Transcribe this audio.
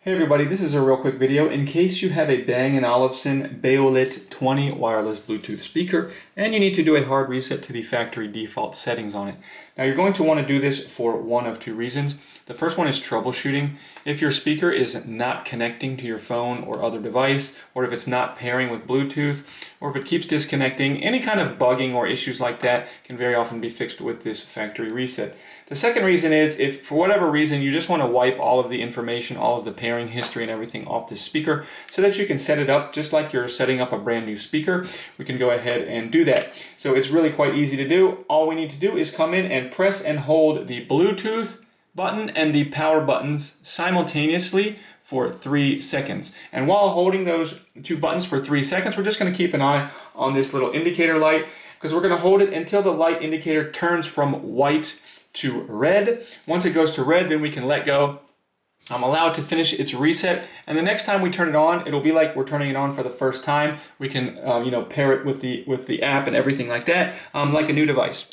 Hey everybody, this is a real quick video in case you have a Bang & Olufsen BEOLIT 20 wireless Bluetooth speaker and you need to do a hard reset to the factory default settings on it. Now you're going to want to do this for one of two reasons. The first one is troubleshooting. If your speaker is not connecting to your phone or other device, or if it's not pairing with Bluetooth, or if it keeps disconnecting, any kind of bugging or issues like that can very often be fixed with this factory reset. The second reason is if for whatever reason you just want to wipe all of the information, all of the pairing history and everything off this speaker so that you can set it up just like you're setting up a brand new speaker, we can go ahead and do that. So it's really quite easy to do. All we need to do is come in and press and hold the Bluetooth button and the power buttons simultaneously for 3 seconds. And while holding those two buttons for 3 seconds, we're just going to keep an eye on this little indicator light because we're going to hold it until the light indicator turns from white to red. Once it goes to red, then we can let go. Allow it to finish its reset, and the next time we turn it on, it'll be like we're turning it on for the first time. We can pair it with the app and everything like that, like a new device.